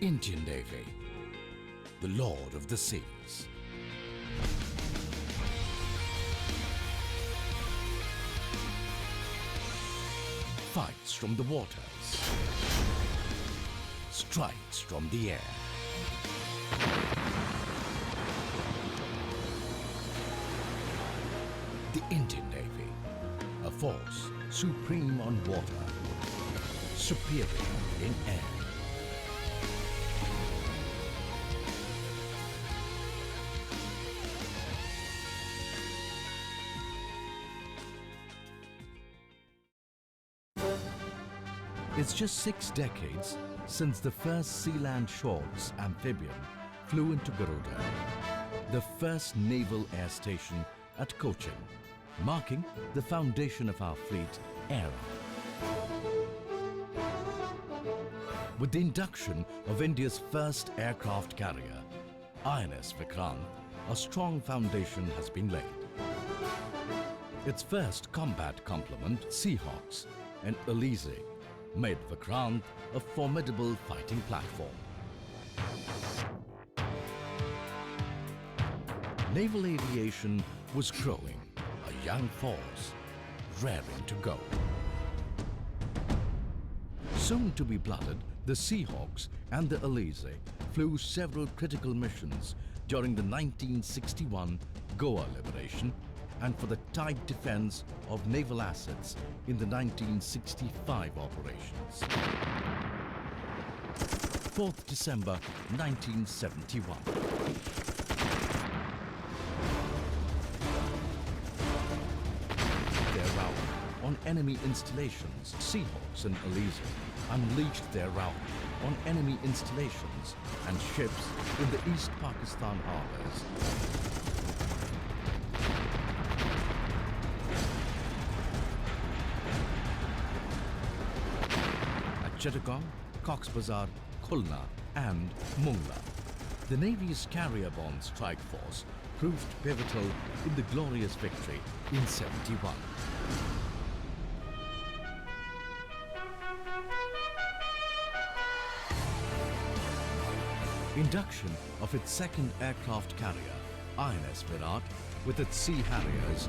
Indian Navy, the Lord of the Seas. Fights from the waters, strikes from the air. The Indian Navy, a force supreme on water, superior in air. It's just 6 decades since the first Sea-Land Shorts amphibian flew into Garuda, the first naval air station at Cochin, marking the foundation of our fleet era. With the induction of India's first aircraft carrier, INS Vikrant, a strong foundation has been laid. Its first combat complement, Seahawks and Elise, made Vikrant a formidable fighting platform. Naval aviation was growing, a young force, raring to go. Soon to be blooded, the Seahawks and the Elise flew several critical missions during the 1961 Goa liberation and for the tight defense of naval assets in the 1965 operations. 4th December 1971. Their rout on enemy installations, Seahawks and Elise unleashed their rout on enemy installations and ships in the East Pakistan harbours. Chittagong, Cox's Bazar, Khulna and Mungla. The Navy's carrier-borne strike force proved pivotal in the glorious victory in '71. Induction of its second aircraft carrier, INS Virat, with its Sea Harriers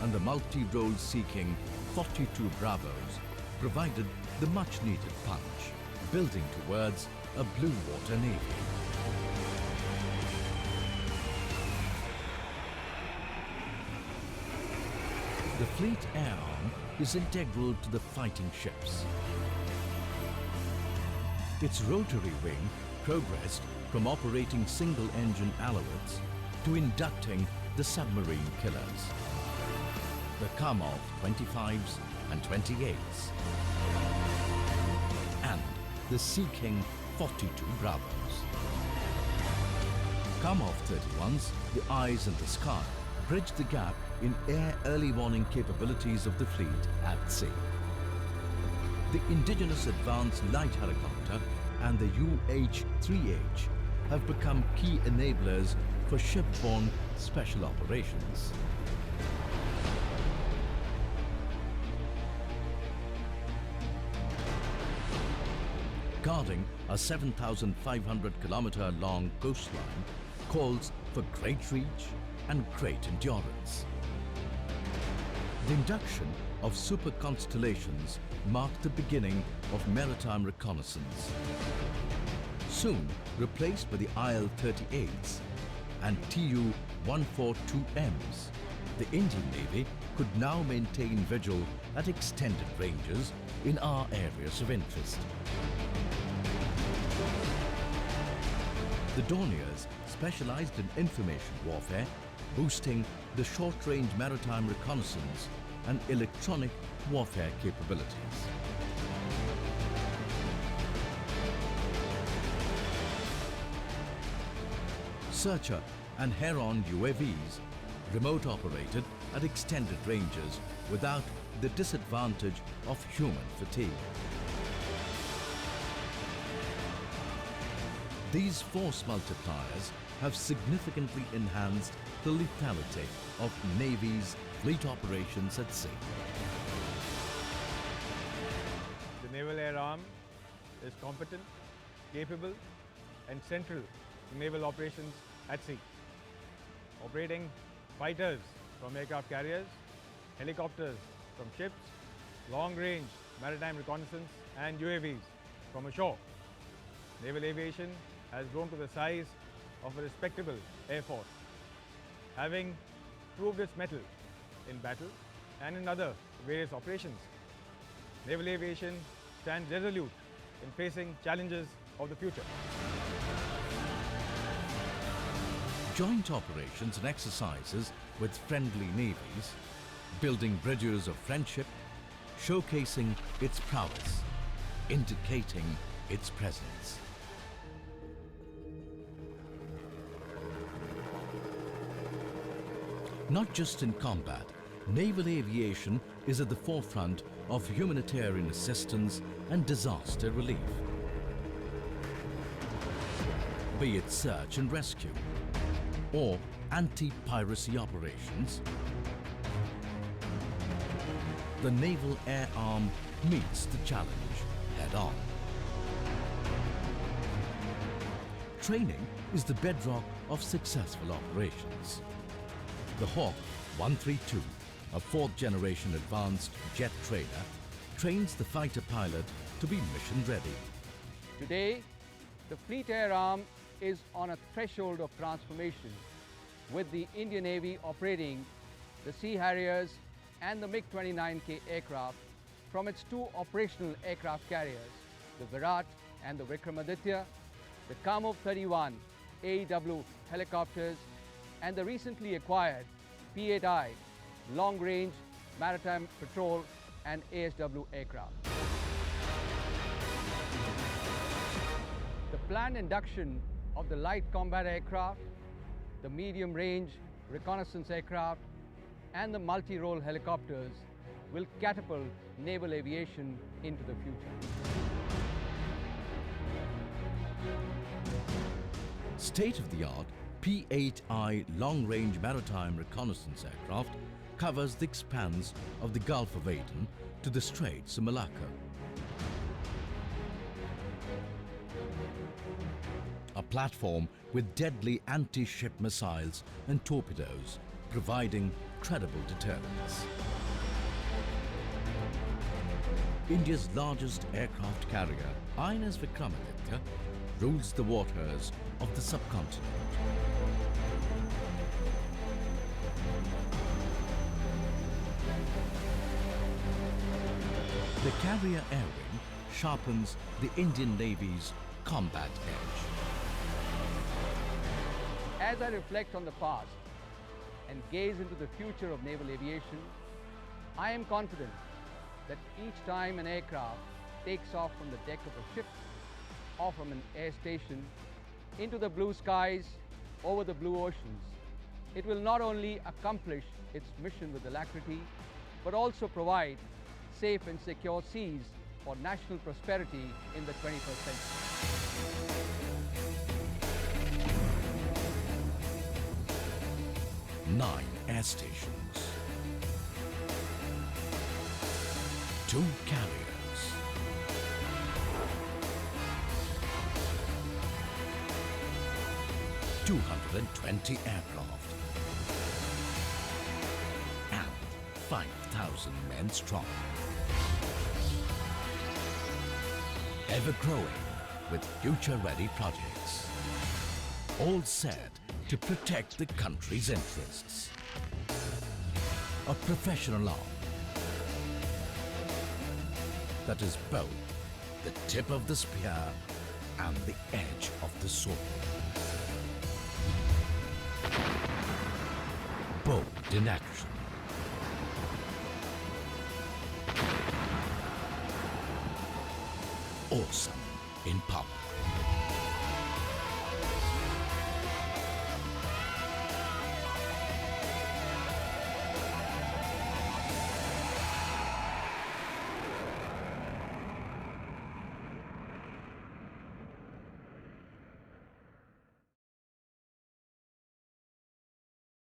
and the multi-role Sea King 42 Bravos provided the much-needed punch, building towards a blue water navy. The fleet air arm is integral to the fighting ships. Its rotary wing progressed from operating single-engine Alouettes to inducting the submarine killers, the Kamov 25s and 28s, and the Sea King 42 Bravos. Kamov 31s, the eyes in the sky, bridge the gap in air early warning capabilities of the fleet at sea. The indigenous advanced light helicopter and the UH-3H have become key enablers for shipborne special operations. Guarding a 7,500-kilometer long coastline calls for great reach and great endurance. The induction of super constellations marked the beginning of maritime reconnaissance. Soon replaced by the IL-38s and Tu-142Ms, the Indian Navy could now maintain vigil at extended ranges in our areas of interest. The Dorniers specialized in information warfare, boosting the short-range maritime reconnaissance and electronic warfare capabilities. Searcher and Heron UAVs, remote operated at extended ranges without the disadvantage of human fatigue. These force multipliers have significantly enhanced the lethality of Navy's fleet operations at sea. The Naval Air Arm is competent, capable and central to naval operations at sea, operating fighters from aircraft carriers, helicopters from ships, long-range maritime reconnaissance and UAVs from ashore. Naval aviation has grown to the size of a respectable air force, having proved its mettle in battle and in other various operations. Naval aviation stands resolute in facing challenges of the future. Joint operations and exercises with friendly navies, building bridges of friendship, showcasing its prowess, indicating its presence. Not just in combat, naval aviation is at the forefront of humanitarian assistance and disaster relief. Be it search and rescue or anti-piracy operations, the naval air arm meets the challenge head-on. Training is the bedrock of successful operations. The Hawk 132, a fourth-generation advanced jet trainer, trains the fighter pilot to be mission-ready. Today, the Fleet Air Arm is on a threshold of transformation, with the Indian Navy operating the Sea Harriers and the MiG-29K aircraft from its two operational aircraft carriers, the Virat and the Vikramaditya, the Kamov 31 AEW helicopters, and the recently acquired P-8I long-range maritime patrol and ASW aircraft. The planned induction of the light combat aircraft, the medium-range reconnaissance aircraft, and the multi-role helicopters will catapult naval aviation into the future. State-of-the-art P-8I long-range maritime reconnaissance aircraft covers the expanse of the Gulf of Aden to the Straits of Malacca. A platform with deadly anti-ship missiles and torpedoes, providing credible deterrence. India's largest aircraft carrier, INS Vikramaditya, rules the waters of the subcontinent. The carrier air wing sharpens the Indian Navy's combat edge. As I reflect on the past and gaze into the future of naval aviation, I am confident that each time an aircraft takes off from the deck of a ship or from an air station into the blue skies over the blue oceans, it will not only accomplish its mission with alacrity, but also provide safe and secure seas for national prosperity in the 21st century. 9 air stations, 2 carriers, 220 aircraft, and 5,000 men strong. Ever growing with future-ready projects. All set to protect the country's interests. A professional arm that is both the tip of the spear and the edge of the sword. Bold in action. Awesome in power.